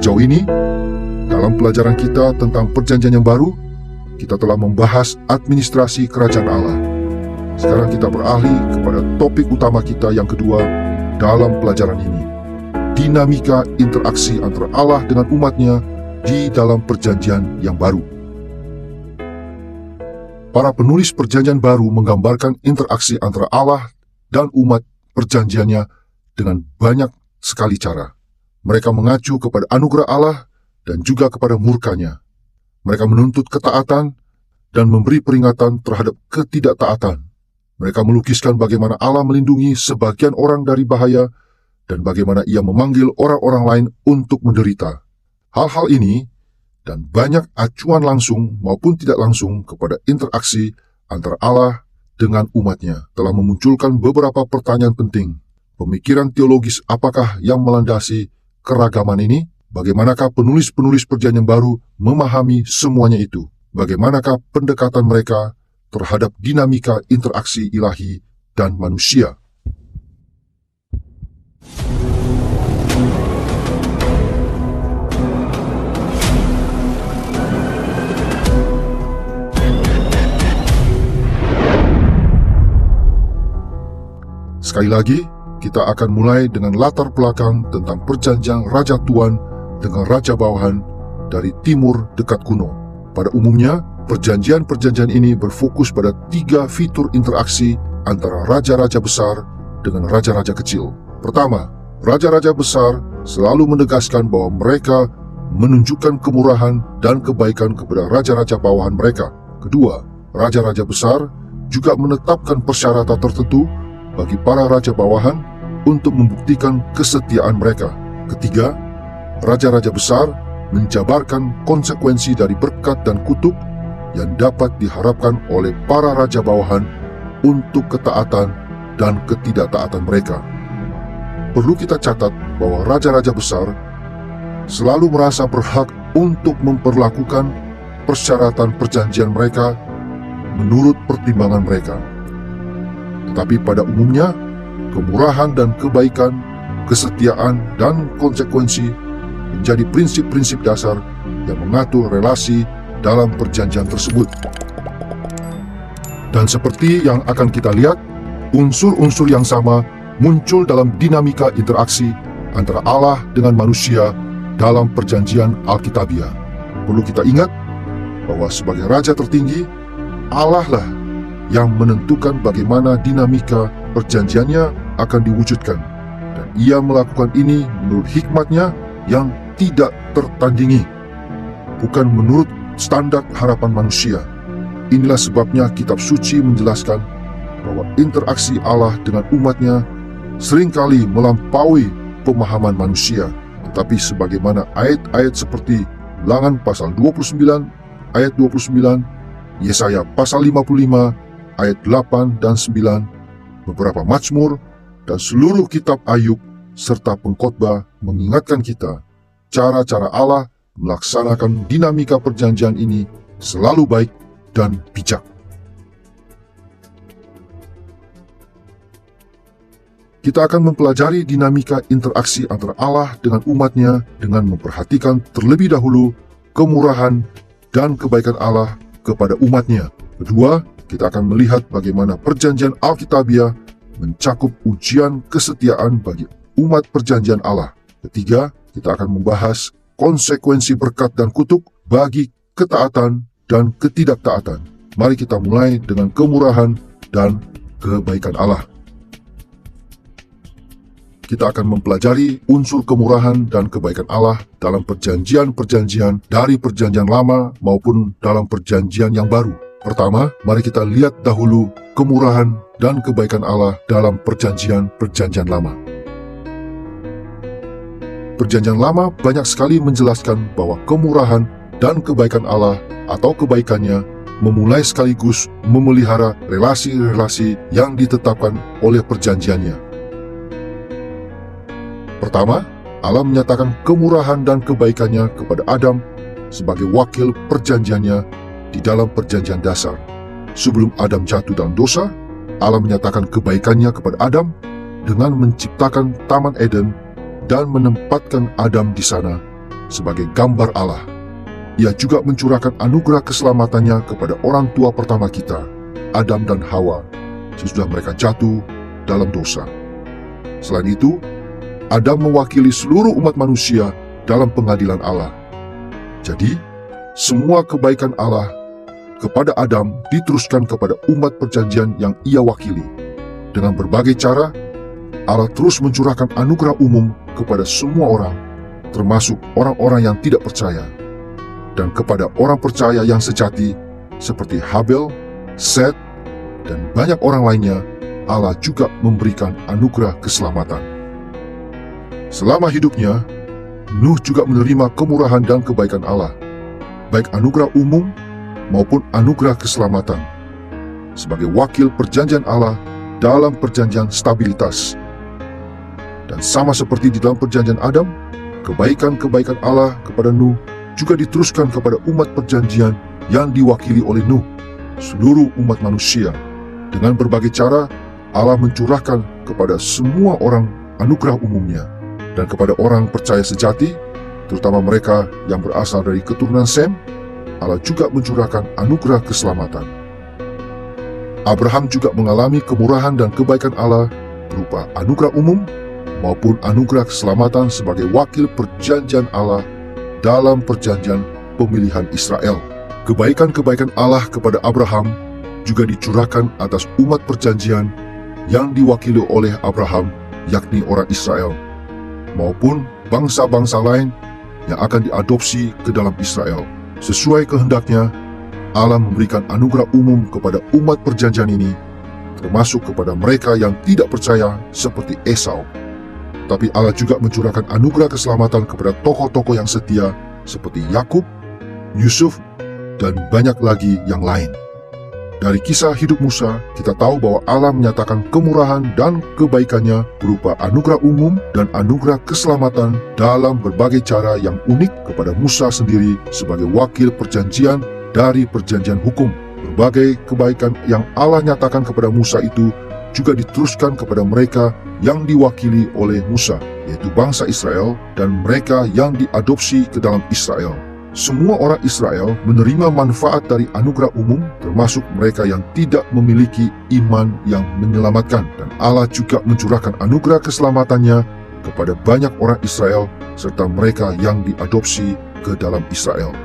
Sejauh ini, dalam pelajaran kita tentang perjanjian yang baru, kita telah membahas administrasi kerajaan Allah. Sekarang kita beralih kepada topik utama kita yang kedua dalam pelajaran ini. Dinamika interaksi antara Allah dengan umatnya di dalam perjanjian yang baru. Para penulis perjanjian baru menggambarkan interaksi antara Allah dan umat perjanjiannya dengan banyak sekali cara. Mereka mengacu kepada anugerah Allah dan juga kepada murkanya. Mereka menuntut ketaatan dan memberi peringatan terhadap ketidaktaatan. Mereka melukiskan bagaimana Allah melindungi sebagian orang dari bahaya dan bagaimana Ia memanggil orang-orang lain untuk menderita. Hal-hal ini dan banyak acuan langsung maupun tidak langsung kepada interaksi antara Allah dengan umatnya telah memunculkan beberapa pertanyaan penting. Pemikiran teologis apakah yang melandasi keragaman ini? Bagaimanakah penulis-penulis perjanjian baru memahami semuanya itu? Bagaimanakah pendekatan mereka terhadap dinamika interaksi ilahi dan manusia? Sekali lagi, kita akan mulai dengan latar belakang tentang perjanjian Raja Tuan dengan Raja Bawahan dari timur dekat kuno. Pada umumnya, perjanjian-perjanjian ini berfokus pada 3 fitur interaksi antara raja-raja besar dengan raja-raja kecil. Pertama, raja-raja besar selalu menegaskan bahwa mereka menunjukkan kemurahan dan kebaikan kepada raja-raja bawahan mereka. Kedua, raja-raja besar juga menetapkan persyaratan tertentu bagi para raja bawahan untuk membuktikan kesetiaan mereka. Ketiga, raja-raja besar menjabarkan konsekuensi dari berkat dan kutuk yang dapat diharapkan oleh para raja bawahan untuk ketaatan dan ketidaktaatan mereka. Perlu kita catat bahwa raja-raja besar selalu merasa berhak untuk memperlakukan persyaratan perjanjian mereka menurut pertimbangan mereka. Tetapi pada umumnya, kemurahan dan kebaikan, kesetiaan dan konsekuensi menjadi prinsip-prinsip dasar yang mengatur relasi dalam perjanjian tersebut. Dan seperti yang akan kita lihat, unsur-unsur yang sama muncul dalam dinamika interaksi antara Allah dengan manusia dalam perjanjian Alkitabiah. Perlu kita ingat bahwa sebagai Raja tertinggi, Allah lah yang menentukan bagaimana dinamika perjanjiannya akan diwujudkan. Dan Ia melakukan ini menurut hikmat-Nya yang tidak tertandingi, bukan menurut standar harapan manusia. Inilah sebabnya kitab suci menjelaskan bahwa interaksi Allah dengan umatnya seringkali melampaui pemahaman manusia. Tetapi sebagaimana ayat-ayat seperti Ulangan pasal 29 ayat 29, Yesaya pasal 55 ayat 8 dan 9, beberapa Mazmur, dan seluruh kitab Ayub serta pengkhotbah mengingatkan kita cara-cara Allah melaksanakan dinamika perjanjian ini selalu baik dan bijak. Kita akan mempelajari dinamika interaksi antara Allah dengan umatnya dengan memperhatikan terlebih dahulu kemurahan dan kebaikan Allah kepada umatnya. Kedua, kita akan melihat bagaimana perjanjian Alkitabiah mencakup ujian kesetiaan bagi umat perjanjian Allah. Ketiga, kita akan membahas konsekuensi berkat dan kutuk bagi ketaatan dan ketidaktaatan. Mari kita mulai dengan kemurahan dan kebaikan Allah. Kita akan mempelajari unsur kemurahan dan kebaikan Allah dalam perjanjian-perjanjian dari perjanjian lama maupun dalam perjanjian yang baru. Pertama, mari kita lihat dahulu kemurahan dan kebaikan Allah dalam perjanjian-perjanjian lama. Perjanjian lama banyak sekali menjelaskan bahwa kemurahan dan kebaikan Allah atau kebaikannya memulai sekaligus memelihara relasi-relasi yang ditetapkan oleh perjanjiannya. Pertama, Allah menyatakan kemurahan dan kebaikannya kepada Adam sebagai wakil perjanjiannya di dalam perjanjian dasar. Sebelum Adam jatuh dalam dosa, Allah menyatakan kebaikannya kepada Adam dengan menciptakan Taman Eden dan menempatkan Adam di sana sebagai gambar Allah. Ia juga mencurahkan anugerah keselamatannya kepada orang tua pertama kita, Adam dan Hawa, sesudah mereka jatuh dalam dosa. Selain itu, Adam mewakili seluruh umat manusia dalam pengadilan Allah. Jadi, semua kebaikan Allah kepada Adam diteruskan kepada umat perjanjian yang ia wakili. Dengan berbagai cara, Allah terus mencurahkan anugerah umum kepada semua orang, termasuk orang-orang yang tidak percaya. Dan kepada orang percaya yang sejati, seperti Habel, Set, dan banyak orang lainnya, Allah juga memberikan anugerah keselamatan. Selama hidupnya, Nuh juga menerima kemurahan dan kebaikan Allah, baik anugerah umum maupun anugerah keselamatan, sebagai wakil perjanjian Allah dalam perjanjian stabilitas. Dan sama seperti di dalam perjanjian Adam, kebaikan-kebaikan Allah kepada Nuh juga diteruskan kepada umat perjanjian yang diwakili oleh Nuh, seluruh umat manusia. Dengan berbagai cara, Allah mencurahkan kepada semua orang anugerah umumnya, dan kepada orang percaya sejati, terutama mereka yang berasal dari keturunan Sem, Allah juga mencurahkan anugerah keselamatan. Abraham juga mengalami kemurahan dan kebaikan Allah berupa anugerah umum maupun anugerah keselamatan sebagai wakil perjanjian Allah dalam perjanjian pemilihan Israel. Kebaikan-kebaikan Allah kepada Abraham juga dicurahkan atas umat perjanjian yang diwakili oleh Abraham, yakni orang Israel, maupun bangsa-bangsa lain yang akan diadopsi ke dalam Israel. Sesuai kehendaknya, Allah memberikan anugerah umum kepada umat perjanjian ini, termasuk kepada mereka yang tidak percaya seperti Esau. Tapi Allah juga mencurahkan anugerah keselamatan kepada tokoh-tokoh yang setia seperti Yakub, Yusuf, dan banyak lagi yang lain. Dari kisah hidup Musa, kita tahu bahwa Allah menyatakan kemurahan dan kebaikannya berupa anugerah umum dan anugerah keselamatan dalam berbagai cara yang unik kepada Musa sendiri sebagai wakil perjanjian dari perjanjian hukum. Berbagai kebaikan yang Allah nyatakan kepada Musa itu juga diteruskan kepada mereka yang diwakili oleh Musa, yaitu bangsa Israel dan mereka yang diadopsi ke dalam Israel. Semua orang Israel menerima manfaat dari anugerah umum, termasuk mereka yang tidak memiliki iman yang menyelamatkan. Dan Allah juga mencurahkan anugerah keselamatannya kepada banyak orang Israel serta mereka yang diadopsi ke dalam Israel.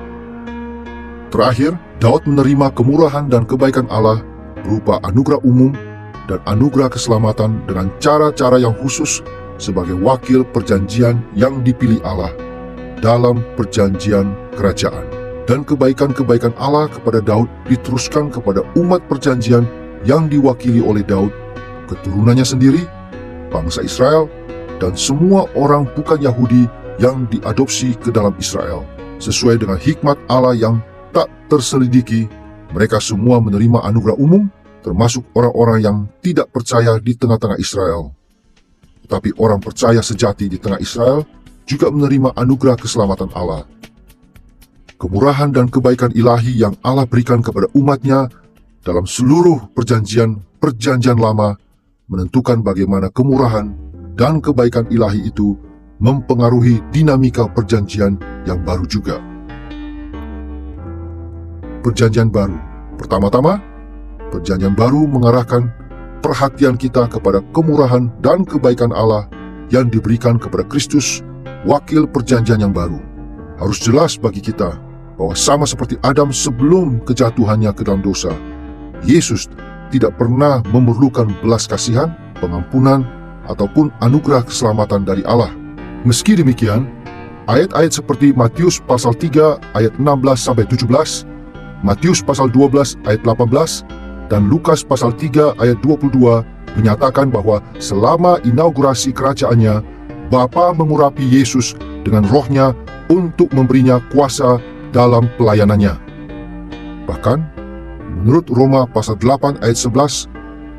Terakhir, Daud menerima kemurahan dan kebaikan Allah berupa anugerah umum dan anugerah keselamatan dengan cara-cara yang khusus sebagai wakil perjanjian yang dipilih Allah dalam perjanjian kerajaan. Dan kebaikan-kebaikan Allah kepada Daud diteruskan kepada umat perjanjian yang diwakili oleh Daud, keturunannya sendiri, bangsa Israel, dan semua orang bukan Yahudi yang diadopsi ke dalam Israel. Sesuai dengan hikmat Allah yang tak terselidiki, mereka semua menerima anugerah umum, termasuk orang-orang yang tidak percaya di tengah-tengah Israel. Tetapi orang percaya sejati di tengah Israel juga menerima anugerah keselamatan Allah. Kemurahan dan kebaikan ilahi yang Allah berikan kepada umatnya dalam seluruh perjanjian lama menentukan bagaimana kemurahan dan kebaikan ilahi itu mempengaruhi dinamika perjanjian yang baru juga. Perjanjian baru. Pertama-tama, perjanjian baru mengarahkan perhatian kita kepada kemurahan dan kebaikan Allah yang diberikan kepada Kristus, wakil perjanjian yang baru. Harus jelas bagi kita bahwa sama seperti Adam sebelum kejatuhannya ke dalam dosa, Yesus tidak pernah memerlukan belas kasihan, pengampunan, ataupun anugerah keselamatan dari Allah. Meski demikian, ayat-ayat seperti Matius pasal 3 ayat 16-17, Matius pasal 12 ayat 18, dan Lukas pasal 3 ayat 22 menyatakan bahwa selama inaugurasi kerajaannya, Bapa mengurapi Yesus dengan rohnya untuk memberinya kuasa dalam pelayanannya. Bahkan, menurut Roma pasal 8 ayat 11,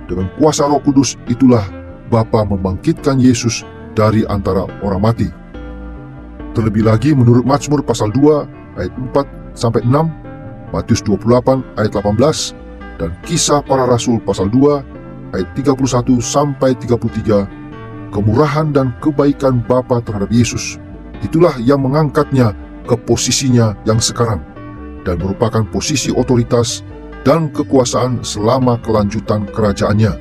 dengan kuasa Roh Kudus itulah Bapa membangkitkan Yesus dari antara orang mati. Terlebih lagi menurut Mazmur pasal 2 ayat 4-6, Matius 28 ayat 18, dan Kisah Para Rasul pasal 2 ayat 31-33, kemurahan dan kebaikan Bapa terhadap Yesus itulah yang mengangkatnya ke posisinya yang sekarang, dan merupakan posisi otoritas dan kekuasaan selama kelanjutan kerajaannya.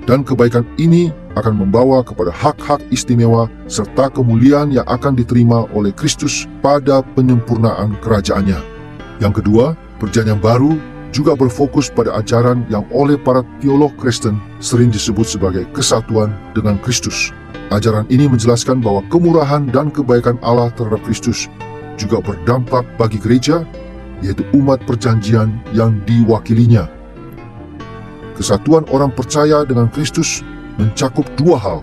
Dan kebaikan ini akan membawa kepada hak-hak istimewa serta kemuliaan yang akan diterima oleh Kristus pada penyempurnaan kerajaannya. Yang kedua, perjanjian baru juga berfokus pada ajaran yang oleh para teolog Kristen sering disebut sebagai kesatuan dengan Kristus. Ajaran ini menjelaskan bahwa kemurahan dan kebaikan Allah terhadap Kristus juga berdampak bagi gereja, yaitu umat perjanjian yang diwakilinya. Kesatuan orang percaya dengan Kristus mencakup dua hal.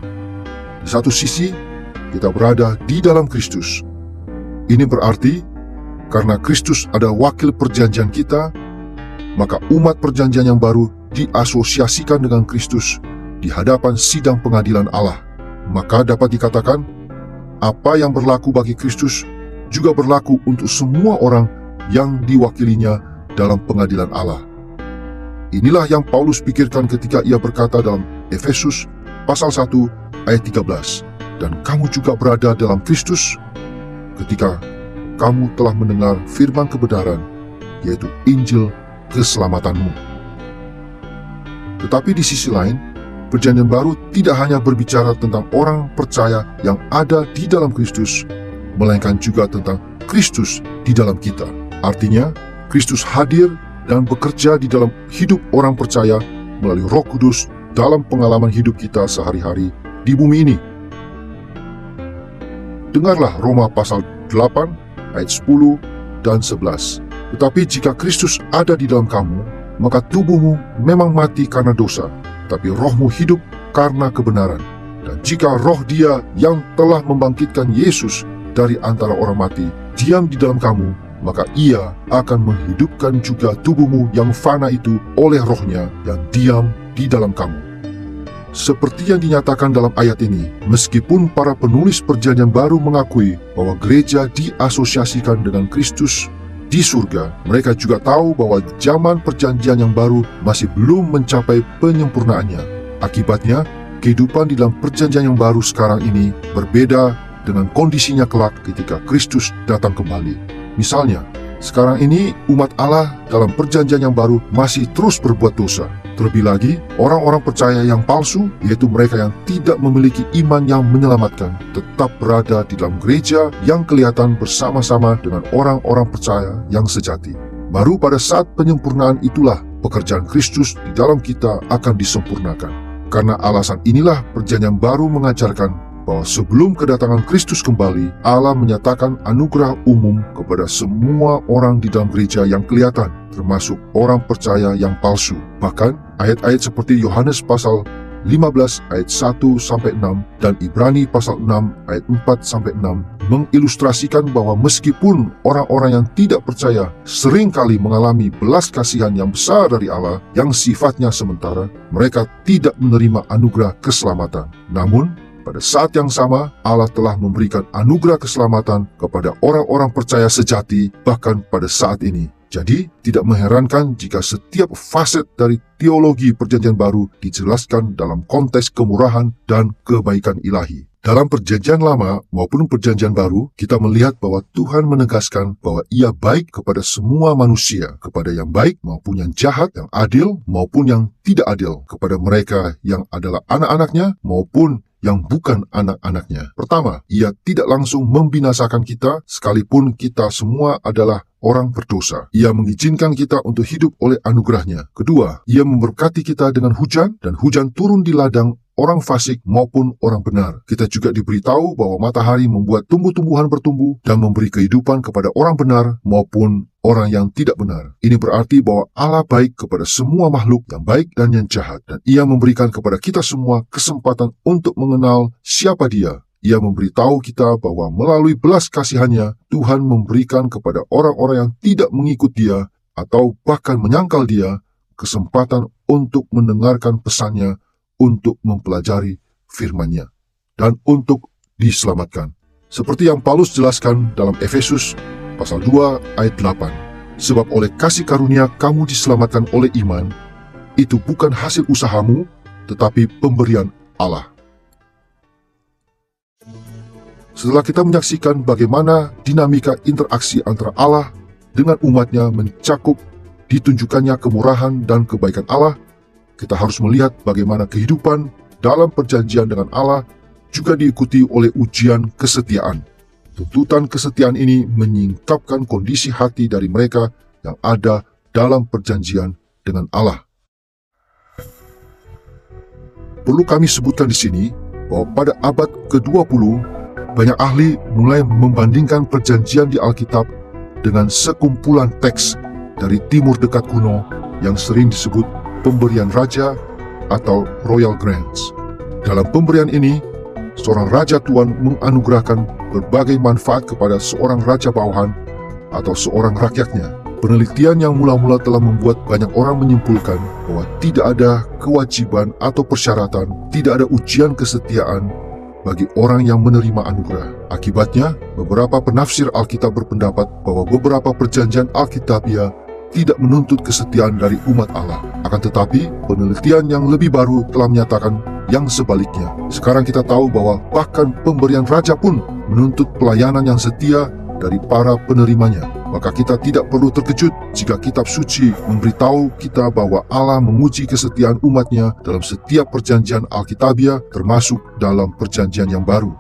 Di satu sisi, kita berada di dalam Kristus. Ini berarti, karena Kristus adalah wakil perjanjian kita, maka umat perjanjian yang baru diasosiasikan dengan Kristus di hadapan sidang pengadilan Allah. Maka dapat dikatakan, apa yang berlaku bagi Kristus juga berlaku untuk semua orang yang diwakilinya dalam pengadilan Allah. Inilah yang Paulus pikirkan ketika ia berkata dalam Efesus pasal 1 ayat 13, dan kamu juga berada dalam Kristus ketika kamu telah mendengar firman kebenaran, yaitu Injil keselamatanmu. Tetapi di sisi lain, perjanjian baru tidak hanya berbicara tentang orang percaya yang ada di dalam Kristus, melainkan juga tentang Kristus di dalam kita. Artinya, Kristus hadir dan bekerja di dalam hidup orang percaya melalui Roh Kudus dalam pengalaman hidup kita sehari-hari di bumi ini. Dengarlah Roma pasal 8 ayat 10 dan 11. Tetapi jika Kristus ada di dalam kamu, maka tubuhmu memang mati karena dosa, tapi rohmu hidup karena kebenaran. Dan jika roh Dia yang telah membangkitkan Yesus dari antara orang mati diam di dalam kamu, maka Ia akan menghidupkan juga tubuhmu yang fana itu oleh rohnya yang diam di dalam kamu. Seperti yang dinyatakan dalam ayat ini, meskipun para penulis perjanjian baru mengakui bahwa gereja diasosiasikan dengan Kristus di surga, mereka juga tahu bahwa zaman perjanjian yang baru masih belum mencapai penyempurnaannya. Akibatnya, kehidupan di dalam perjanjian yang baru sekarang ini berbeda dengan kondisinya kelak ketika Kristus datang kembali. Misalnya, sekarang ini umat Allah dalam perjanjian yang baru masih terus berbuat dosa. Terlebih lagi, orang-orang percaya yang palsu, yaitu mereka yang tidak memiliki iman yang menyelamatkan, tetap berada di dalam gereja yang kelihatan bersama-sama dengan orang-orang percaya yang sejati. Baru pada saat penyempurnaan itulah pekerjaan Kristus di dalam kita akan disempurnakan. Karena alasan inilah perjanjian baru mengajarkan bahwa sebelum kedatangan Kristus kembali, Allah menyatakan anugerah umum kepada semua orang di dalam gereja yang kelihatan, termasuk orang percaya yang palsu. Bahkan, ayat-ayat seperti Yohanes pasal 15 ayat 1-6 dan Ibrani pasal 6 ayat 4-6 mengilustrasikan bahwa meskipun orang-orang yang tidak percaya seringkali mengalami belas kasihan yang besar dari Allah yang sifatnya sementara, mereka tidak menerima anugerah keselamatan. Namun, pada saat yang sama, Allah telah memberikan anugerah keselamatan kepada orang-orang percaya sejati bahkan pada saat ini. Jadi, tidak mengherankan jika setiap faset dari teologi perjanjian baru dijelaskan dalam konteks kemurahan dan kebaikan ilahi. Dalam perjanjian lama maupun perjanjian baru, kita melihat bahwa Tuhan menegaskan bahwa Ia baik kepada semua manusia, kepada yang baik maupun yang jahat, yang adil maupun yang tidak adil, kepada mereka yang adalah anak-anaknya maupun yang bukan anak-anaknya. Pertama, Ia tidak langsung membinasakan kita sekalipun kita semua adalah orang berdosa. Ia mengizinkan kita untuk hidup oleh anugerahnya. Kedua, Ia memberkati kita dengan hujan, dan hujan turun di ladang orang fasik maupun orang benar. Kita juga diberitahu bahwa matahari membuat tumbuh-tumbuhan bertumbuh dan memberi kehidupan kepada orang benar maupun orang yang tidak benar. Ini berarti bahwa Allah baik kepada semua makhluk yang baik dan yang jahat, dan Ia memberikan kepada kita semua kesempatan untuk mengenal siapa Dia. Ia memberitahu kita bahwa melalui belas kasihannya, Tuhan memberikan kepada orang-orang yang tidak mengikut Dia atau bahkan menyangkal Dia kesempatan untuk mendengarkan pesannya, untuk mempelajari firman-Nya, dan untuk diselamatkan. Seperti yang Paulus jelaskan dalam Efesus pasal 2 ayat 8. Sebab oleh kasih karunia kamu diselamatkan oleh iman, itu bukan hasil usahamu, tetapi pemberian Allah. Setelah kita menyaksikan bagaimana dinamika interaksi antara Allah dengan umatnya mencakup ditunjukkannya kemurahan dan kebaikan Allah, kita harus melihat bagaimana kehidupan dalam perjanjian dengan Allah juga diikuti oleh ujian kesetiaan. Tuntutan kesetiaan ini menyingkapkan kondisi hati dari mereka yang ada dalam perjanjian dengan Allah. Perlu kami sebutkan di sini bahwa pada abad ke-20, banyak ahli mulai membandingkan perjanjian di Alkitab dengan sekumpulan teks dari Timur Dekat kuno yang sering disebut pemberian raja atau royal grants. Dalam pemberian ini, seorang raja tuan menganugerahkan berbagai manfaat kepada seorang raja bawahan atau seorang rakyatnya. Penelitian yang mula-mula telah membuat banyak orang menyimpulkan bahwa tidak ada kewajiban atau persyaratan, tidak ada ujian kesetiaan bagi orang yang menerima anugerah. Akibatnya, beberapa penafsir Alkitab berpendapat bahwa beberapa perjanjian Alkitabiah tidak menuntut kesetiaan dari umat Allah. Akan tetapi, penelitian yang lebih baru telah menyatakan yang sebaliknya. Sekarang kita tahu bahwa bahkan pemberian raja pun menuntut pelayanan yang setia dari para penerimanya. Maka kita tidak perlu terkejut jika kitab suci memberitahu kita bahwa Allah menguji kesetiaan umatnya dalam setiap perjanjian Alkitabiah, termasuk dalam perjanjian yang baru.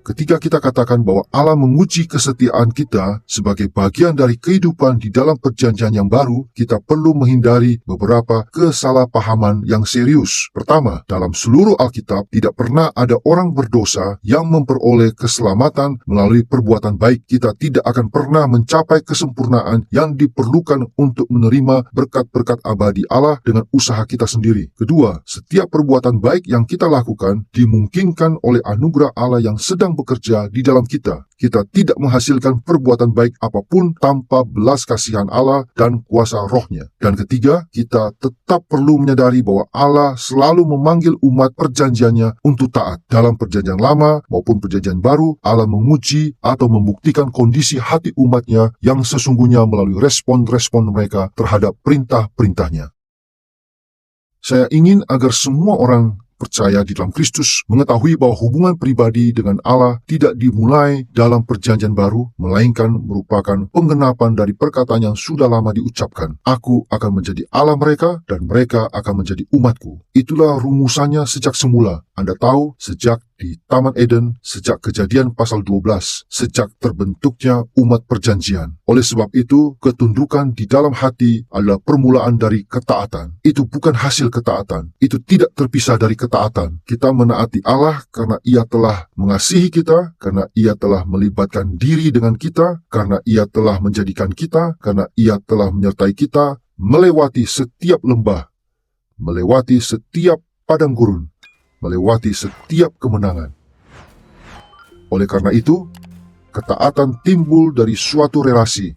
Ketika kita katakan bahwa Allah menguji kesetiaan kita sebagai bagian dari kehidupan di dalam perjanjian yang baru, kita perlu menghindari beberapa kesalahpahaman yang serius. Pertama, dalam seluruh Alkitab tidak pernah ada orang berdosa yang memperoleh keselamatan melalui perbuatan baik. Kita tidak akan pernah mencapai kesempurnaan yang diperlukan untuk menerima berkat-berkat abadi Allah dengan usaha kita sendiri. Kedua, setiap perbuatan baik yang kita lakukan dimungkinkan oleh anugerah Allah yang sedang bekerja di dalam kita. Kita tidak menghasilkan perbuatan baik apapun tanpa belas kasihan Allah dan kuasa rohnya. Dan ketiga, kita tetap perlu menyadari bahwa Allah selalu memanggil umat perjanjiannya untuk taat. Dalam perjanjian lama maupun perjanjian baru, Allah menguji atau membuktikan kondisi hati umatnya yang sesungguhnya melalui respon-respon mereka terhadap perintah-perintahnya. Saya ingin agar semua orang percaya di dalam Kristus mengetahui bahwa hubungan pribadi dengan Allah tidak dimulai dalam perjanjian baru, melainkan merupakan penggenapan dari perkataan yang sudah lama diucapkan. Aku akan menjadi Allah mereka dan mereka akan menjadi umatku. Itulah rumusannya sejak semula. Anda tahu, sejak di Taman Eden, sejak Kejadian pasal 12, sejak terbentuknya umat perjanjian. Oleh sebab itu, ketundukan di dalam hati adalah permulaan dari ketaatan. Itu bukan hasil ketaatan. Itu tidak terpisah dari ketaatan. Kita menaati Allah karena Ia telah mengasihi kita, karena Ia telah melibatkan diri dengan kita, karena Ia telah menjadikan kita, karena Ia telah menyertai kita, melewati setiap lembah, melewati setiap padang gurun, melewati setiap kemenangan. Oleh karena itu, ketaatan timbul dari suatu relasi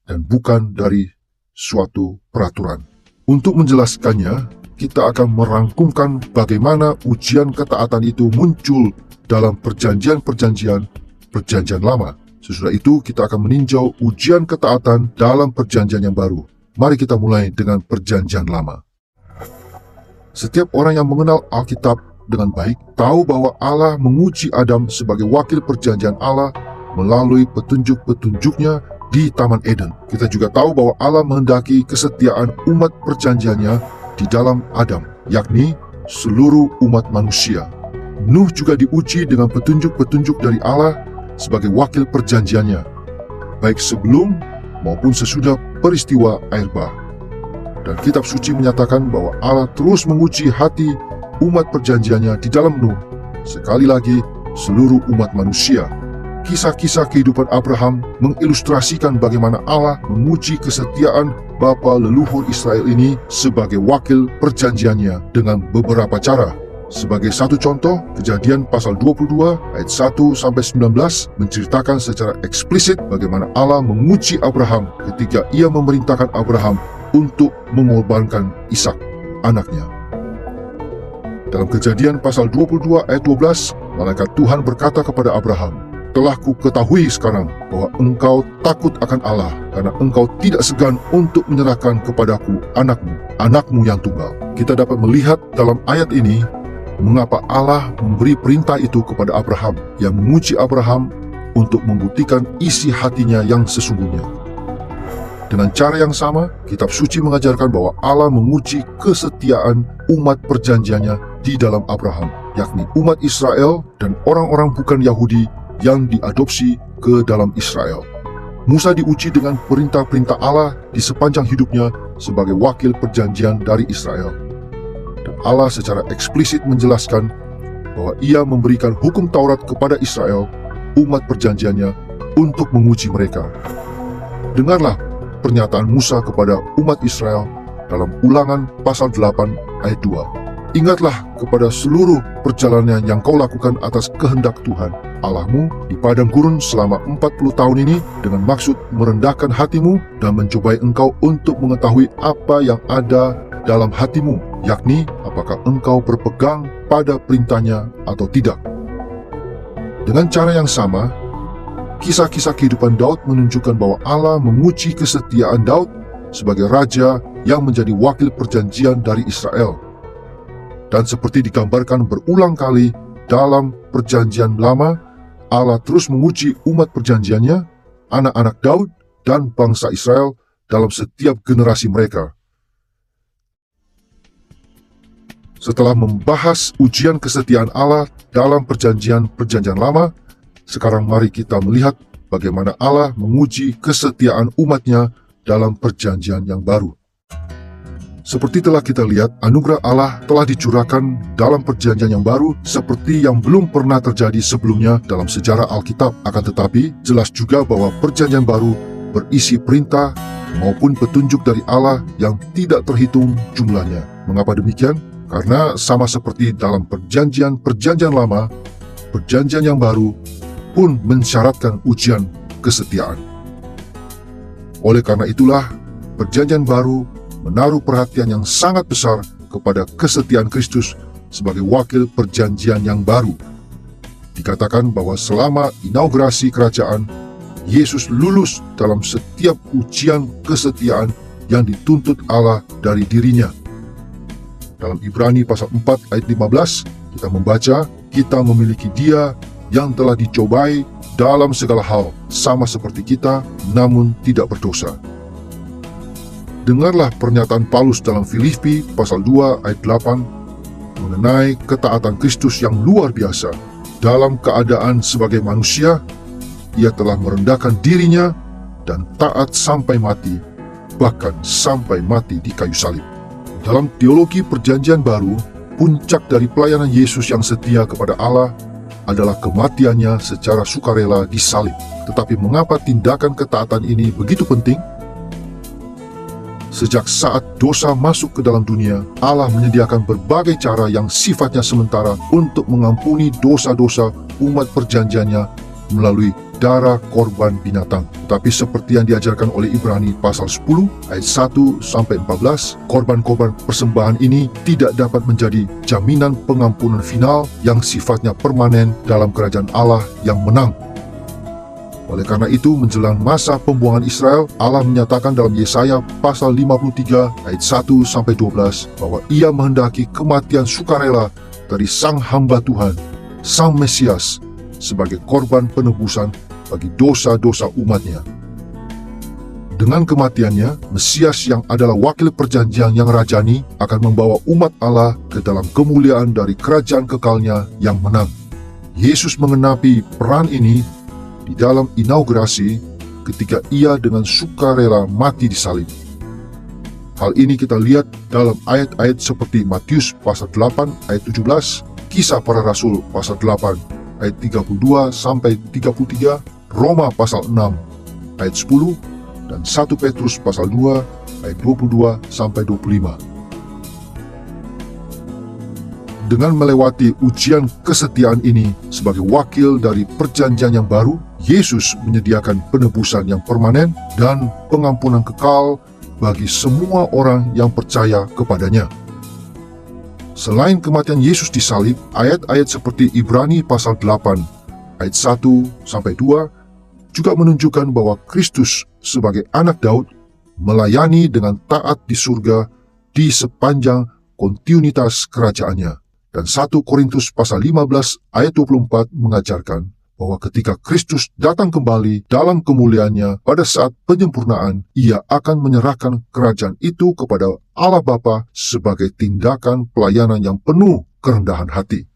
dan bukan dari suatu peraturan. Untuk menjelaskannya, kita akan merangkumkan bagaimana ujian ketaatan itu muncul dalam perjanjian lama. Sesudah itu, kita akan meninjau ujian ketaatan dalam perjanjian yang baru. Mari kita mulai dengan perjanjian lama. Setiap orang yang mengenal Alkitab dengan baik tahu bahwa Allah menguji Adam sebagai wakil perjanjian Allah melalui petunjuk-petunjuknya di Taman Eden. Kita juga tahu bahwa Allah menghendaki kesetiaan umat perjanjiannya di dalam Adam, yakni seluruh umat manusia. Nuh juga diuji dengan petunjuk-petunjuk dari Allah sebagai wakil perjanjiannya, baik sebelum maupun sesudah peristiwa air bah. Dan kitab suci menyatakan bahwa Allah terus menguji hati umat perjanjiannya di dalam Nuh, sekali lagi seluruh umat manusia. Kisah-kisah kehidupan Abraham mengilustrasikan bagaimana Allah menguji kesetiaan bapa leluhur Israel ini sebagai wakil perjanjiannya dengan beberapa cara. Sebagai satu contoh, Kejadian pasal 22 ayat 1-19 menceritakan secara eksplisit bagaimana Allah menguji Abraham ketika Ia memerintahkan Abraham untuk mengorbankan Ishak, anaknya. Dalam Kejadian pasal 22 ayat 12, malaikat Tuhan berkata kepada Abraham, "Telah ku ketahui sekarang bahwa engkau takut akan Allah, karena engkau tidak segan untuk menyerahkan kepadaku anakmu yang tunggal." Kita dapat melihat dalam ayat ini mengapa Allah memberi perintah itu kepada Abraham, yang menguji Abraham untuk membuktikan isi hatinya yang sesungguhnya. Dengan cara yang sama, kitab suci mengajarkan bahwa Allah menguji kesetiaan umat perjanjiannya di dalam Abraham, yakni umat Israel dan orang-orang bukan Yahudi yang diadopsi ke dalam Israel. Musa diuji dengan perintah-perintah Allah di sepanjang hidupnya sebagai wakil perjanjian dari Israel. Dan Allah secara eksplisit menjelaskan bahwa Ia memberikan hukum Taurat kepada Israel, umat perjanjiannya, untuk menguji mereka. Dengarlah pernyataan Musa kepada umat Israel dalam Ulangan pasal 8 ayat 2. Ingatlah kepada seluruh perjalanan yang kau lakukan atas kehendak Tuhan Allahmu di padang gurun selama 40 tahun ini dengan maksud merendahkan hatimu dan mencobai engkau untuk mengetahui apa yang ada dalam hatimu, yakni apakah engkau berpegang pada perintahnya atau tidak. Dengan cara yang sama, kisah-kisah kehidupan Daud menunjukkan bahwa Allah menguji kesetiaan Daud sebagai raja yang menjadi wakil perjanjian dari Israel. Dan seperti digambarkan berulang kali dalam perjanjian lama, Allah terus menguji umat perjanjiannya, anak-anak Daud, dan bangsa Israel dalam setiap generasi mereka. Setelah membahas ujian kesetiaan Allah dalam perjanjian lama, sekarang mari kita melihat bagaimana Allah menguji kesetiaan umatnya dalam perjanjian yang baru. Seperti telah kita lihat, anugerah Allah telah dicurahkan dalam perjanjian yang baru seperti yang belum pernah terjadi sebelumnya dalam sejarah Alkitab. Akan tetapi, jelas juga bahwa perjanjian baru berisi perintah maupun petunjuk dari Allah yang tidak terhitung jumlahnya. Mengapa demikian? Karena sama seperti dalam perjanjian lama, perjanjian yang baru pun mensyaratkan ujian kesetiaan. Oleh karena itulah, perjanjian baru menaruh perhatian yang sangat besar kepada kesetiaan Kristus sebagai wakil perjanjian yang baru. Dikatakan bahwa selama inaugurasi kerajaan, Yesus lulus dalam setiap ujian kesetiaan yang dituntut Allah dari dirinya. Dalam Ibrani pasal 4 ayat 15, kita membaca, kita memiliki Dia yang telah dicobai dalam segala hal, sama seperti kita, namun tidak berdosa. Dengarlah pernyataan Paulus dalam Filipi pasal 2 ayat 8 mengenai ketaatan Kristus yang luar biasa. Dalam keadaan sebagai manusia, Ia telah merendahkan dirinya dan taat sampai mati, bahkan sampai mati di kayu salib. Dalam teologi perjanjian baru, puncak dari pelayanan Yesus yang setia kepada Allah adalah kematiannya secara sukarela di salib. Tetapi mengapa tindakan ketaatan ini begitu penting? Sejak saat dosa masuk ke dalam dunia, Allah menyediakan berbagai cara yang sifatnya sementara untuk mengampuni dosa-dosa umat perjanjiannya melalui darah korban binatang. Tapi seperti yang diajarkan oleh Ibrani pasal 10 ayat 1-14, korban-korban persembahan ini tidak dapat menjadi jaminan pengampunan final yang sifatnya permanen dalam kerajaan Allah yang menang. Oleh karena itu, menjelang masa pembuangan Israel, Allah menyatakan dalam Yesaya pasal 53 ayat 1-12 bahwa Ia menghendaki kematian sukarela dari Sang Hamba Tuhan, Sang Mesias, sebagai korban penebusan bagi dosa-dosa umatnya. Dengan kematiannya, Mesias yang adalah wakil perjanjian yang rajani akan membawa umat Allah ke dalam kemuliaan dari kerajaan kekalnya yang menang. Yesus mengenapi peran ini di dalam inaugurasi ketika Ia dengan sukarela mati di salib. Hal ini kita lihat dalam ayat-ayat seperti Matius pasal 8 ayat 17, Kisah Para Rasul pasal 8 ayat 32-33, Roma pasal 6 ayat 10, dan 1 Petrus pasal 2 ayat 22-25. Dengan melewati ujian kesetiaan ini sebagai wakil dari perjanjian yang baru, Yesus menyediakan penebusan yang permanen dan pengampunan kekal bagi semua orang yang percaya kepadanya. Selain kematian Yesus di salib, ayat-ayat seperti Ibrani pasal 8 ayat 1-2 juga menunjukkan bahwa Kristus sebagai anak Daud melayani dengan taat di surga di sepanjang kontinuitas kerajaannya. Dan 1 Korintus pasal 15 ayat 24 mengajarkan bahwa ketika Kristus datang kembali dalam kemuliaannya pada saat penyempurnaan, Ia akan menyerahkan kerajaan itu kepada Allah Bapa sebagai tindakan pelayanan yang penuh kerendahan hati.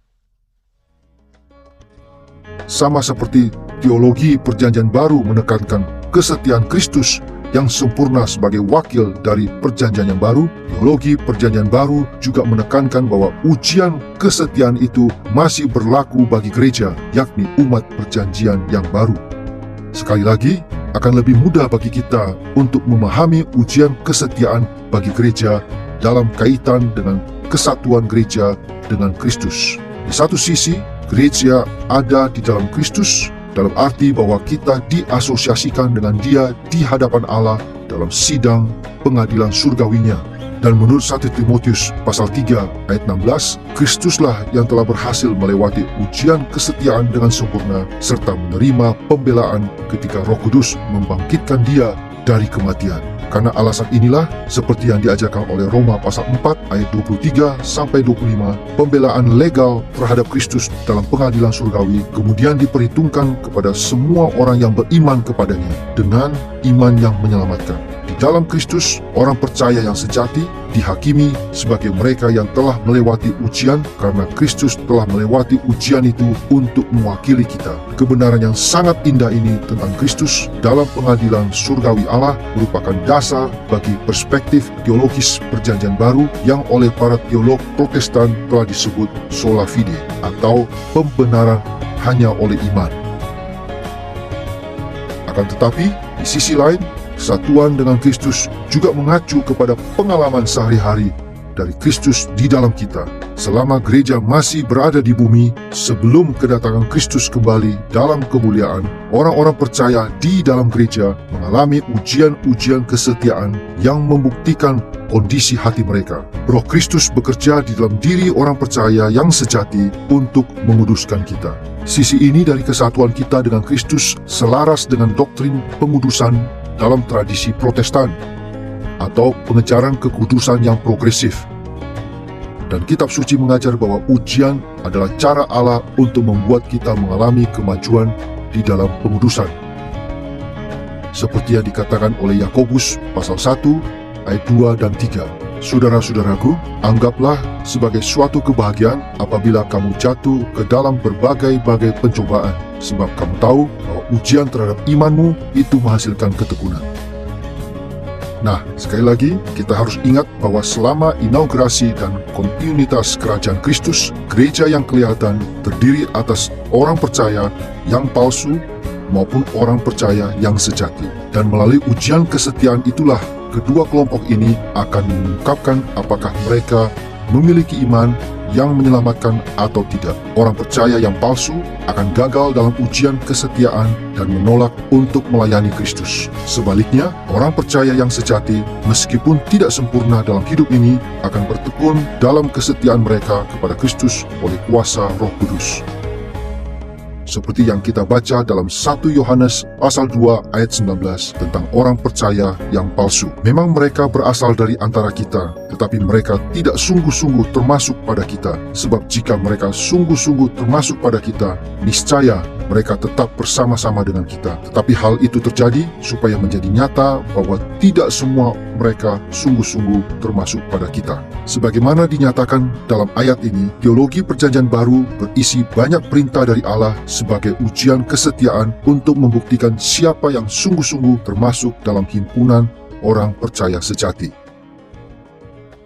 Sama seperti teologi Perjanjian Baru menekankan kesetiaan Kristus yang sempurna sebagai wakil dari Perjanjian yang baru, teologi Perjanjian Baru juga menekankan bahwa ujian kesetiaan itu masih berlaku bagi gereja, yakni umat Perjanjian yang baru. Sekali lagi, akan lebih mudah bagi kita untuk memahami ujian kesetiaan bagi gereja dalam kaitan dengan kesatuan gereja dengan Kristus. Di satu sisi, gereja ada di dalam Kristus, dalam arti bahwa kita diasosiasikan dengan Dia di hadapan Allah dalam sidang pengadilan surgawinya. Dan menurut 1 Timotius pasal 3 ayat 16, Kristuslah yang telah berhasil melewati ujian kesetiaan dengan sempurna serta menerima pembelaan ketika Roh Kudus membangkitkan Dia dari kematian. Karena alasan inilah, seperti yang diajarkan oleh Roma pasal 4 ayat 23-25, pembelaan legal terhadap Kristus dalam pengadilan surgawi kemudian diperhitungkan kepada semua orang yang beriman kepadanya dengan iman yang menyelamatkan. Di dalam Kristus, orang percaya yang sejati dihakimi sebagai mereka yang telah melewati ujian karena Kristus telah melewati ujian itu untuk mewakili kita. Kebenaran yang sangat indah ini tentang Kristus dalam pengadilan surgawi Allah merupakan dasar bagi perspektif teologis Perjanjian Baru yang oleh para teolog Protestan telah disebut sola fide atau pembenaran hanya oleh iman. Akan tetapi, di sisi lain, kesatuan dengan Kristus juga mengacu kepada pengalaman sehari-hari dari Kristus di dalam kita. Selama gereja masih berada di bumi, sebelum kedatangan Kristus kembali dalam kemuliaan, orang-orang percaya di dalam gereja mengalami ujian-ujian kesetiaan yang membuktikan kondisi hati mereka. Roh Kristus bekerja di dalam diri orang percaya yang sejati untuk menguduskan kita. Sisi ini dari kesatuan kita dengan Kristus selaras dengan doktrin pengudusan dalam tradisi Protestan atau pengejaran kekudusan yang progresif. Dan kitab suci mengajar bahwa ujian adalah cara Allah untuk membuat kita mengalami kemajuan di dalam pengudusan. Seperti yang dikatakan oleh Yakobus pasal 1 ayat 2 dan 3. Saudara-saudaraku, anggaplah sebagai suatu kebahagiaan apabila kamu jatuh ke dalam berbagai-bagai pencobaan, sebab kamu tahu bahwa ujian terhadap imanmu itu menghasilkan ketekunan. Nah, sekali lagi, kita harus ingat bahwa selama inaugurasi dan kontinuitas kerajaan Kristus, gereja yang kelihatan terdiri atas orang percaya yang palsu maupun orang percaya yang sejati. Dan melalui ujian kesetiaan itulah kedua kelompok ini akan mengungkapkan apakah mereka memiliki iman yang menyelamatkan atau tidak. Orang percaya yang palsu akan gagal dalam ujian kesetiaan dan menolak untuk melayani Kristus. Sebaliknya, orang percaya yang sejati, meskipun tidak sempurna dalam hidup ini, akan bertekun dalam kesetiaan mereka kepada Kristus oleh kuasa Roh Kudus. Seperti yang kita baca dalam 1 Yohanes pasal 2 ayat 19 tentang orang percaya yang palsu. Memang mereka berasal dari antara kita, tetapi mereka tidak sungguh-sungguh termasuk pada kita. Sebab jika mereka sungguh-sungguh termasuk pada kita, niscaya mereka tetap bersama-sama dengan kita. Tetapi hal itu terjadi supaya menjadi nyata bahwa tidak semua mereka sungguh-sungguh termasuk pada kita. Sebagaimana dinyatakan dalam ayat ini, teologi Perjanjian Baru berisi banyak perintah dari Allah sebagai ujian kesetiaan untuk membuktikan siapa yang sungguh-sungguh termasuk dalam himpunan orang percaya sejati.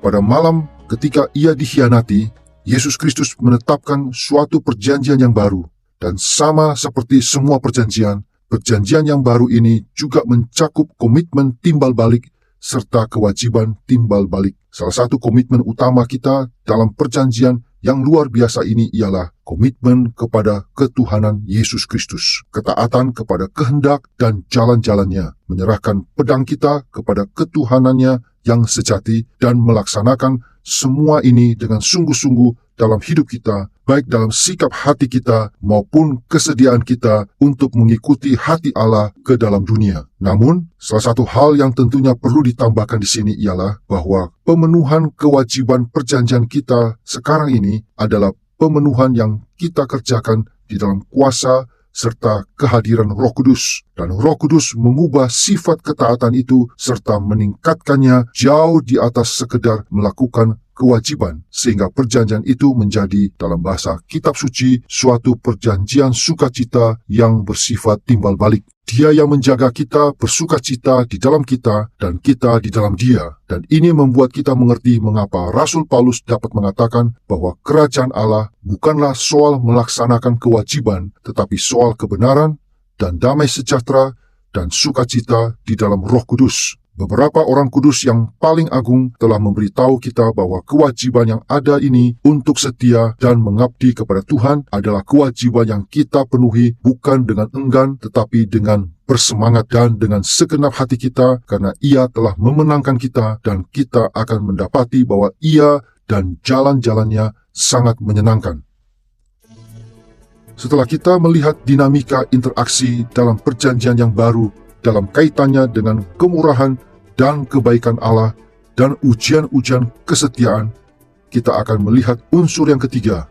Pada malam ketika ia dikhianati, Yesus Kristus menetapkan suatu perjanjian yang baru. Dan sama seperti semua perjanjian yang baru ini juga mencakup komitmen timbal balik serta kewajiban timbal balik. Salah satu komitmen utama kita dalam perjanjian yang luar biasa ini ialah komitmen kepada ketuhanan Yesus Kristus, ketaatan kepada kehendak dan jalan-jalannya, menyerahkan pedang kita kepada ketuhanannya yang sejati dan melaksanakan semua ini dengan sungguh-sungguh dalam hidup kita, baik dalam sikap hati kita maupun kesediaan kita untuk mengikuti hati Allah ke dalam dunia. Namun, salah satu hal yang tentunya perlu ditambahkan di sini ialah bahwa pemenuhan kewajiban perjanjian kita sekarang ini adalah pemenuhan yang kita kerjakan di dalam kuasa serta kehadiran Roh Kudus. Dan Roh Kudus mengubah sifat ketaatan itu serta meningkatkannya jauh di atas sekedar melakukan kewajiban, sehingga perjanjian itu menjadi, dalam bahasa kitab suci, suatu perjanjian sukacita yang bersifat timbal balik. Dia yang menjaga kita bersukacita di dalam kita dan kita di dalam Dia. Dan ini membuat kita mengerti mengapa Rasul Paulus dapat mengatakan bahwa kerajaan Allah bukanlah soal melaksanakan kewajiban, tetapi soal kebenaran dan damai sejahtera dan sukacita di dalam Roh Kudus. Beberapa orang kudus yang paling agung telah memberitahu kita bahwa kewajiban yang ada ini untuk setia dan mengabdi kepada Tuhan adalah kewajiban yang kita penuhi bukan dengan enggan tetapi dengan bersemangat dan dengan segenap hati kita, karena Ia telah memenangkan kita dan kita akan mendapati bahwa Ia dan jalan-jalannya sangat menyenangkan. Setelah kita melihat dinamika interaksi dalam perjanjian yang baru dalam kaitannya dengan kemurahan dan kebaikan Allah dan ujian-ujian kesetiaan, kita akan melihat unsur yang ketiga.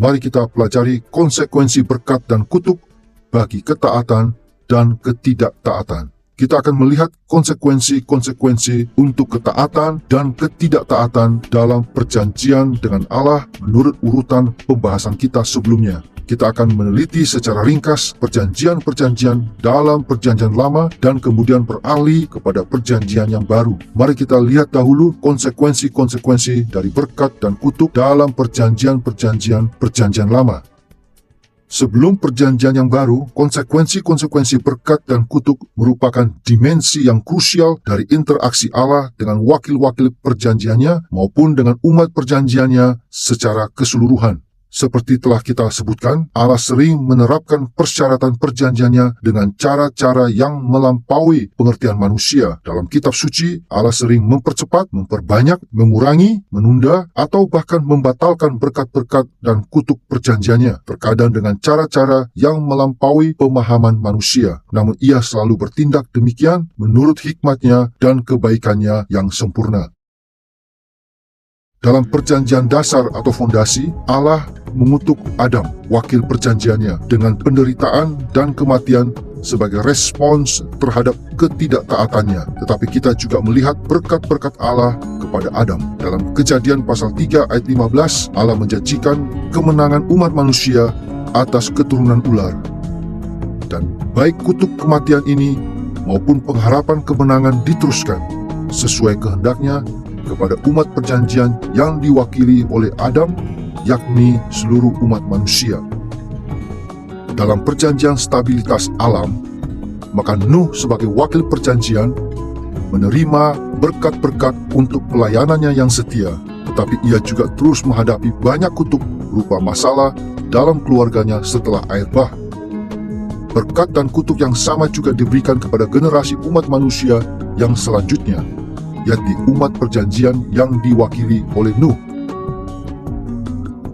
Mari kita pelajari konsekuensi berkat dan kutuk bagi ketaatan dan ketidaktaatan. Kita akan melihat konsekuensi-konsekuensi untuk ketaatan dan ketidaktaatan dalam perjanjian dengan Allah menurut urutan pembahasan kita sebelumnya. Kita akan meneliti secara ringkas perjanjian-perjanjian dalam perjanjian lama dan kemudian beralih kepada perjanjian yang baru. Mari kita lihat dahulu konsekuensi-konsekuensi dari berkat dan kutuk dalam perjanjian lama. Sebelum perjanjian yang baru, konsekuensi-konsekuensi berkat dan kutuk merupakan dimensi yang krusial dari interaksi Allah dengan wakil-wakil perjanjiannya maupun dengan umat perjanjiannya secara keseluruhan. Seperti telah kita sebutkan, Allah sering menerapkan persyaratan perjanjiannya dengan cara-cara yang melampaui pengertian manusia. Dalam kitab suci, Allah sering mempercepat, memperbanyak, mengurangi, menunda, atau bahkan membatalkan berkat-berkat dan kutuk perjanjiannya, terkadang dengan cara-cara yang melampaui pemahaman manusia. Namun Ia selalu bertindak demikian menurut hikmatnya dan kebaikannya yang sempurna. Dalam perjanjian dasar atau fondasi, Allah mengutuk Adam, wakil perjanjiannya, dengan penderitaan dan kematian sebagai respons terhadap ketidaktaatannya. Tetapi kita juga melihat berkat-berkat Allah kepada Adam. Dalam Kejadian pasal 3 ayat 15, Allah menjanjikan kemenangan umat manusia atas keturunan ular. Dan baik kutuk kematian ini maupun pengharapan kemenangan diteruskan sesuai kehendaknya kepada umat perjanjian yang diwakili oleh Adam, yakni seluruh umat manusia. Dalam perjanjian stabilitas alam, maka Nuh sebagai wakil perjanjian menerima berkat-berkat untuk pelayanannya yang setia, tetapi ia juga terus menghadapi banyak kutuk berupa masalah dalam keluarganya setelah air bah. Berkat dan kutuk yang sama juga diberikan kepada generasi umat manusia yang selanjutnya, yakni umat perjanjian yang diwakili oleh Nuh.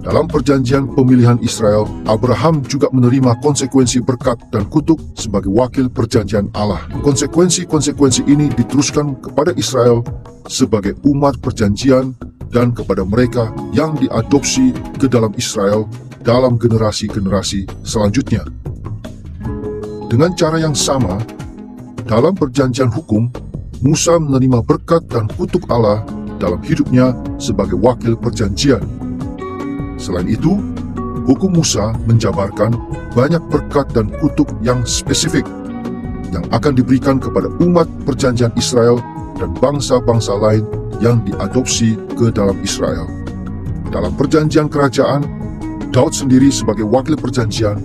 Dalam perjanjian pemilihan Israel, Abraham juga menerima konsekuensi berkat dan kutuk sebagai wakil perjanjian Allah. Konsekuensi-konsekuensi ini diteruskan kepada Israel sebagai umat perjanjian dan kepada mereka yang diadopsi ke dalam Israel dalam generasi-generasi selanjutnya. Dengan cara yang sama, dalam perjanjian hukum, Musa menerima berkat dan kutuk Allah dalam hidupnya sebagai wakil perjanjian. Selain itu, hukum Musa menjabarkan banyak berkat dan kutuk yang spesifik yang akan diberikan kepada umat perjanjian Israel dan bangsa-bangsa lain yang diadopsi ke dalam Israel. Dalam perjanjian kerajaan, Daud sendiri sebagai wakil perjanjian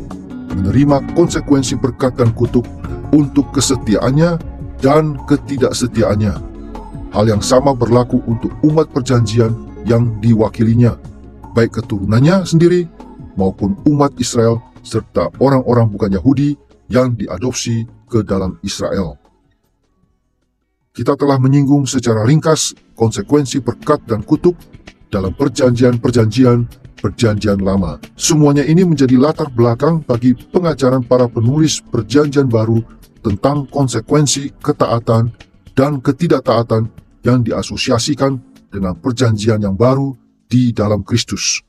menerima konsekuensi berkat dan kutuk untuk kesetiaannya dan ketidaksetiaannya. Hal yang sama berlaku untuk umat perjanjian yang diwakilinya, baik keturunannya sendiri maupun umat Israel serta orang-orang bukan Yahudi yang diadopsi ke dalam Israel. Kita telah menyinggung secara ringkas konsekuensi berkat dan kutuk dalam perjanjian lama. Semuanya ini menjadi latar belakang bagi pengajaran para penulis perjanjian baru tentang konsekuensi ketaatan dan ketidaktaatan yang diasosiasikan dengan perjanjian yang baru di dalam Kristus.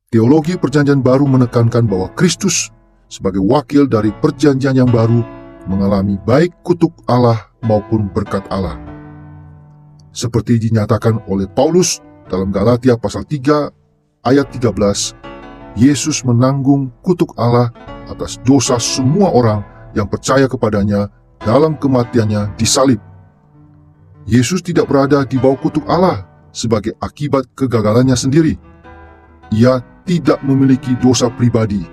Teologi perjanjian baru menekankan bahwa Kristus sebagai wakil dari perjanjian yang baru mengalami baik kutuk Allah maupun berkat Allah. Seperti dinyatakan oleh Paulus dalam Galatia pasal 3 ayat 13, Yesus menanggung kutuk Allah atas dosa semua orang yang percaya kepadanya dalam kematiannya di salib. Yesus tidak berada di bawah kutuk Allah sebagai akibat kegagalannya sendiri. Ia tidak memiliki dosa pribadi.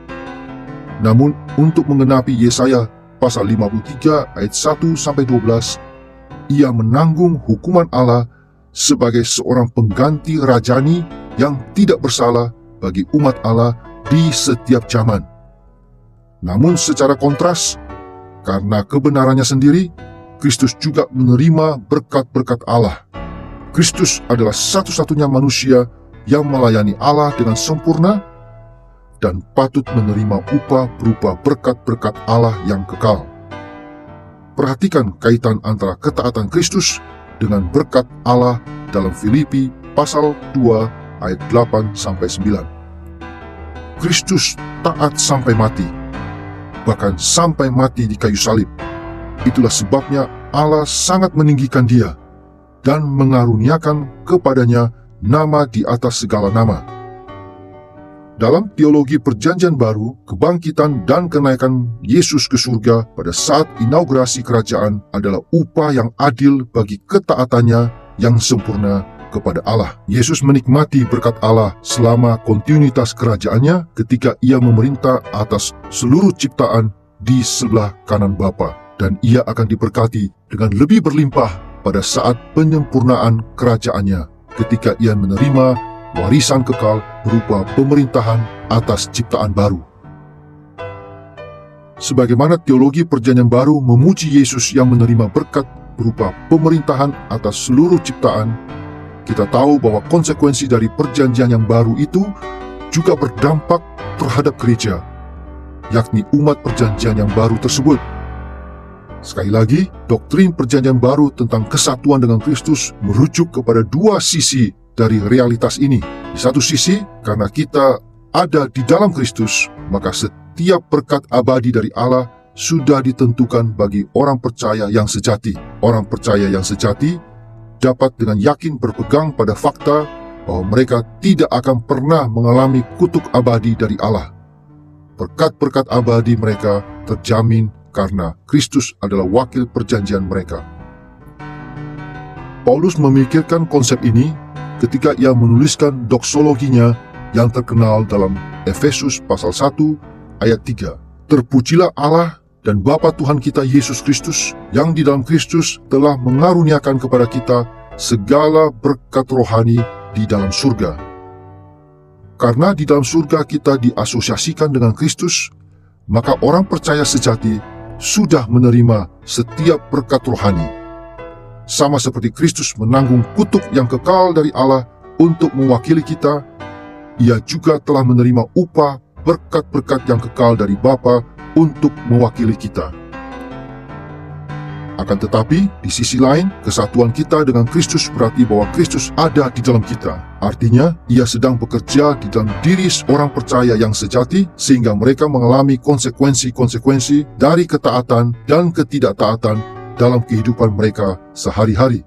Namun untuk mengenapi Yesaya pasal 53 ayat 1-12, ia menanggung hukuman Allah sebagai seorang pengganti rajani yang tidak bersalah bagi umat Allah di setiap zaman. Namun secara kontras, karena kebenarannya sendiri, Kristus juga menerima berkat-berkat Allah. Kristus adalah satu-satunya manusia yang melayani Allah dengan sempurna dan patut menerima upah berupa berkat-berkat Allah yang kekal. Perhatikan kaitan antara ketaatan Kristus dengan berkat Allah dalam Filipi pasal 2 ayat 8-9. Kristus taat sampai mati, bahkan sampai mati di kayu salib. Itulah sebabnya Allah sangat meninggikan dia dan mengaruniakan kepadanya nama di atas segala nama. Dalam teologi perjanjian baru, kebangkitan dan kenaikan Yesus ke surga pada saat inaugurasi kerajaan adalah upah yang adil bagi ketaatannya yang sempurna kepada Allah. Yesus menikmati berkat Allah selama kontinuitas kerajaannya ketika ia memerintah atas seluruh ciptaan di sebelah kanan Bapa, dan ia akan diberkati dengan lebih berlimpah pada saat penyempurnaan kerajaannya ketika ia menerima warisan kekal berupa pemerintahan atas ciptaan baru. Sebagaimana teologi perjanjian baru memuji Yesus yang menerima berkat berupa pemerintahan atas seluruh ciptaan, kita tahu bahwa konsekuensi dari perjanjian yang baru itu juga berdampak terhadap gereja, yakni umat perjanjian yang baru tersebut. Sekali lagi, doktrin perjanjian baru tentang kesatuan dengan Kristus merujuk kepada dua sisi dari realitas ini. Di satu sisi, karena kita ada di dalam Kristus, maka setiap berkat abadi dari Allah sudah ditentukan bagi orang percaya yang sejati. Orang percaya yang sejati dapat dengan yakin berpegang pada fakta bahwa mereka tidak akan pernah mengalami kutuk abadi dari Allah. Berkat-berkat abadi mereka terjamin karena Kristus adalah wakil perjanjian mereka. Paulus memikirkan konsep ini ketika ia menuliskan doksologinya yang terkenal dalam Efesus pasal 1 ayat 3. Terpujilah Allah dan Bapa Tuhan kita Yesus Kristus, yang di dalam Kristus telah mengaruniakan kepada kita segala berkat rohani di dalam surga. Karena di dalam surga kita diasosiasikan dengan Kristus, maka orang percaya sejati sudah menerima setiap berkat rohani. Sama seperti Kristus menanggung kutuk yang kekal dari Allah untuk mewakili kita, ia juga telah menerima upah berkat-berkat yang kekal dari Bapa untuk mewakili kita. Akan tetapi, di sisi lain, kesatuan kita dengan Kristus berarti bahwa Kristus ada di dalam kita. Artinya, ia sedang bekerja di dalam diri orang percaya yang sejati, sehingga mereka mengalami konsekuensi-konsekuensi dari ketaatan dan ketidaktaatan dalam kehidupan mereka sehari-hari.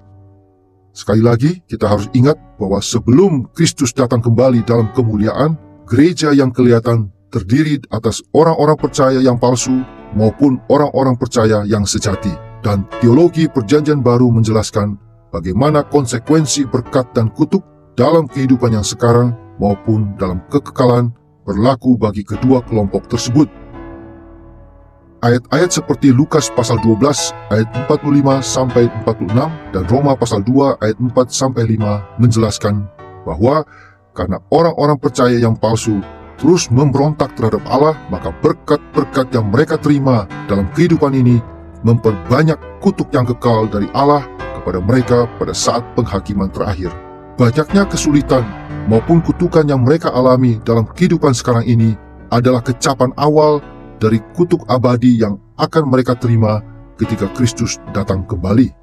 Sekali lagi, kita harus ingat bahwa sebelum Kristus datang kembali dalam kemuliaan, gereja yang kelihatan terdiri atas orang-orang percaya yang palsu maupun orang-orang percaya yang sejati. Dan teologi perjanjian baru menjelaskan bagaimana konsekuensi berkat dan kutuk dalam kehidupan yang sekarang maupun dalam kekekalan berlaku bagi kedua kelompok tersebut. Ayat-ayat seperti Lukas pasal 12 ayat 45-46 dan Roma pasal 2 ayat 4-5 menjelaskan bahwa karena orang-orang percaya yang palsu terus memberontak terhadap Allah, maka berkat-berkat yang mereka terima dalam kehidupan ini memperbanyak kutuk yang kekal dari Allah kepada mereka pada saat penghakiman terakhir. Banyaknya kesulitan maupun kutukan yang mereka alami dalam kehidupan sekarang ini adalah kecapan awal dari kutuk abadi yang akan mereka terima ketika Kristus datang kembali.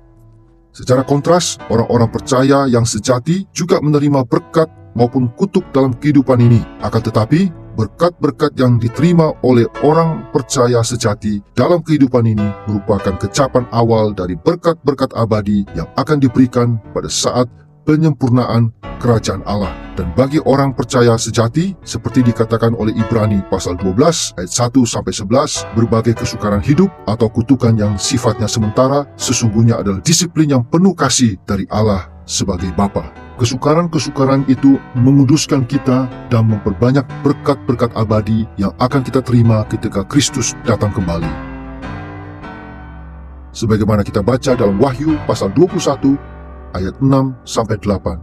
Secara kontras, orang-orang percaya yang sejati juga menerima berkat maupun kutuk dalam kehidupan ini. Akan tetapi, berkat-berkat yang diterima oleh orang percaya sejati dalam kehidupan ini merupakan kecapan awal dari berkat-berkat abadi yang akan diberikan pada saat penyempurnaan kerajaan Allah. Dan bagi orang percaya sejati, seperti dikatakan oleh Ibrani pasal 12 ayat 1-11, berbagai kesukaran hidup atau kutukan yang sifatnya sementara sesungguhnya adalah disiplin yang penuh kasih dari Allah sebagai Bapa. Kesukaran-kesukaran itu menguduskan kita dan memperbanyak berkat-berkat abadi yang akan kita terima ketika Kristus datang kembali. Sebagaimana kita baca dalam Wahyu pasal 21 ayat 6-8.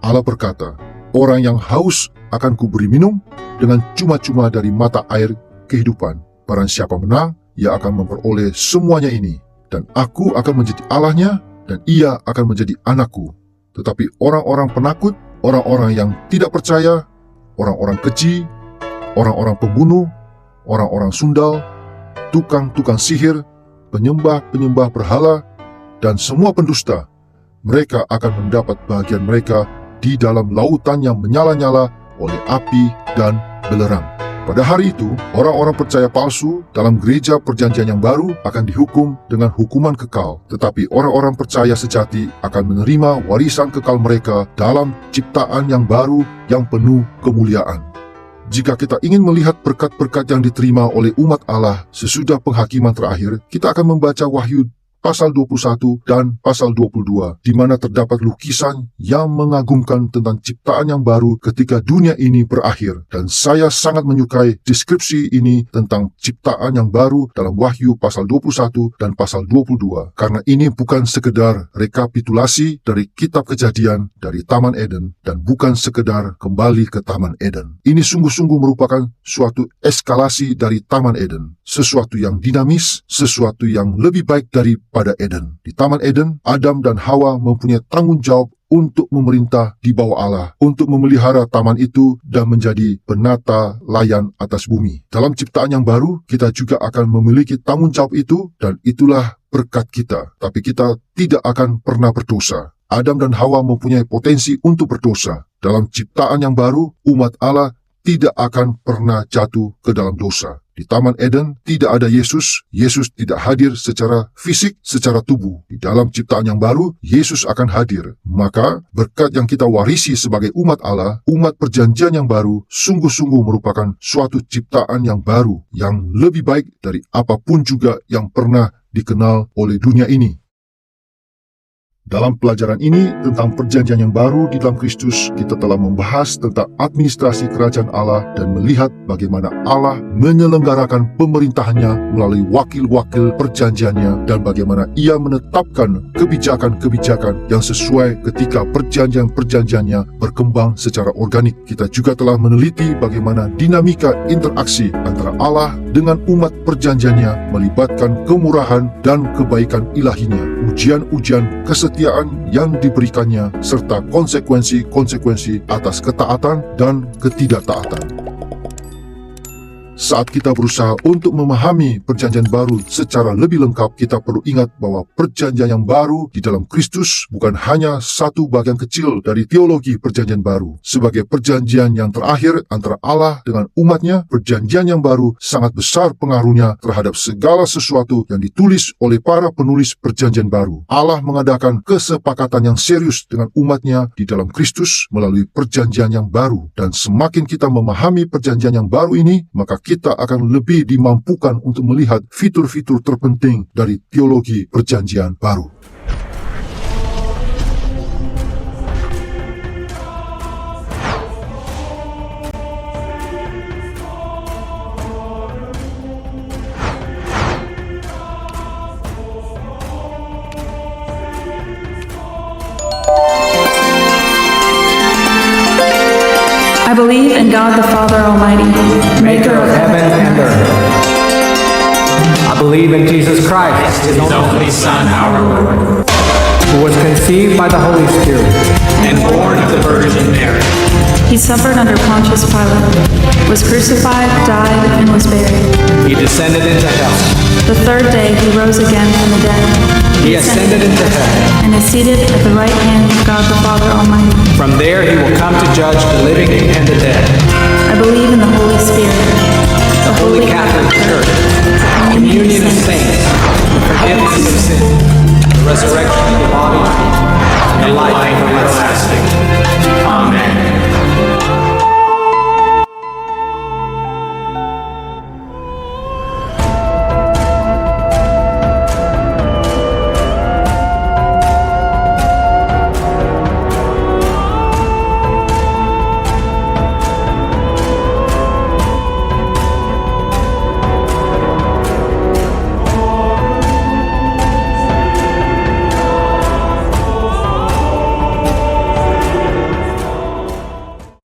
Allah berkata, "Orang yang haus akan kuberi minum dengan cuma-cuma dari mata air kehidupan. Barang siapa menang, ia akan memperoleh semuanya ini. Dan aku akan menjadi Allahnya, dan ia akan menjadi anakku. Tetapi orang-orang penakut, orang-orang yang tidak percaya, orang-orang keji, orang-orang pembunuh, orang-orang sundal, tukang-tukang sihir, penyembah-penyembah berhala, dan semua pendusta, mereka akan mendapat bagian mereka di dalam lautan yang menyala-nyala oleh api dan belerang." Pada hari itu, orang-orang percaya palsu dalam gereja perjanjian yang baru akan dihukum dengan hukuman kekal. Tetapi orang-orang percaya sejati akan menerima warisan kekal mereka dalam ciptaan yang baru yang penuh kemuliaan. Jika kita ingin melihat berkat-berkat yang diterima oleh umat Allah sesudah penghakiman terakhir, kita akan membaca Wahyu pasal 21 dan pasal 22, di mana terdapat lukisan yang mengagumkan tentang ciptaan yang baru ketika dunia ini berakhir. Dan saya sangat menyukai deskripsi ini tentang ciptaan yang baru dalam Wahyu pasal 21 dan pasal 22, karena ini bukan sekedar rekapitulasi dari kitab Kejadian dari Taman Eden, dan bukan sekedar kembali ke Taman Eden. Ini sungguh-sungguh merupakan suatu eskalasi dari Taman Eden, sesuatu yang dinamis, sesuatu yang lebih baik daripada Eden. Di Taman Eden, Adam dan Hawa mempunyai tanggung jawab untuk memerintah di bawah Allah, untuk memelihara taman itu dan menjadi penata layan atas bumi. Dalam ciptaan yang baru, kita juga akan memiliki tanggung jawab itu, dan itulah berkat kita. Tapi kita tidak akan pernah berdosa. Adam dan Hawa mempunyai potensi untuk berdosa. Dalam ciptaan yang baru, umat Allah tidak akan pernah jatuh ke dalam dosa. Di Taman Eden tidak ada Yesus. Yesus tidak hadir secara fisik, secara tubuh. Di dalam ciptaan yang baru, Yesus akan hadir. Maka berkat yang kita warisi sebagai umat Allah, umat perjanjian yang baru, sungguh-sungguh merupakan suatu ciptaan yang baru, yang lebih baik dari apapun juga yang pernah dikenal oleh dunia ini. Dalam pelajaran ini tentang perjanjian yang baru di dalam Kristus, kita telah membahas tentang administrasi kerajaan Allah dan melihat bagaimana Allah menyelenggarakan pemerintahannya melalui wakil-wakil perjanjiannya, dan bagaimana ia menetapkan kebijakan-kebijakan yang sesuai ketika perjanjian-perjanjiannya berkembang secara organik. Kita juga telah meneliti bagaimana dinamika interaksi antara Allah dengan umat perjanjiannya melibatkan kemurahan dan kebaikan ilahinya, ujian-ujian kesetiaan yang diberikannya, serta konsekuensi-konsekuensi atas ketaatan dan ketidaktaatan. Saat kita berusaha untuk memahami perjanjian baru secara lebih lengkap, kita perlu ingat bahwa perjanjian yang baru di dalam Kristus bukan hanya satu bagian kecil dari teologi perjanjian baru. Sebagai perjanjian yang terakhir antara Allah dengan umatnya, perjanjian yang baru sangat besar pengaruhnya terhadap segala sesuatu yang ditulis oleh para penulis perjanjian baru. Allah mengadakan kesepakatan yang serius dengan umatnya di dalam Kristus melalui perjanjian yang baru. Dan semakin kita memahami perjanjian yang baru ini, maka kita akan lebih dimampukan untuk melihat fitur-fitur terpenting dari teologi perjanjian baru. I believe in God the Father Almighty, maker of heaven and earth. I believe in Jesus Christ, His only Son, our Lord, who who was conceived by the Holy Spirit, and born of the Virgin Mary. He suffered under Pontius Pilate, was crucified, died, and was buried. He descended into hell. The third day he rose again from the dead. He ascended into heaven. And is seated at the right hand of God the Father Almighty. From there he will come to judge the living and the dead. I believe in the Holy Spirit, The Holy Catholic Church, the communion of saints, the forgiveness of sins, the resurrection of the body, and the life everlasting.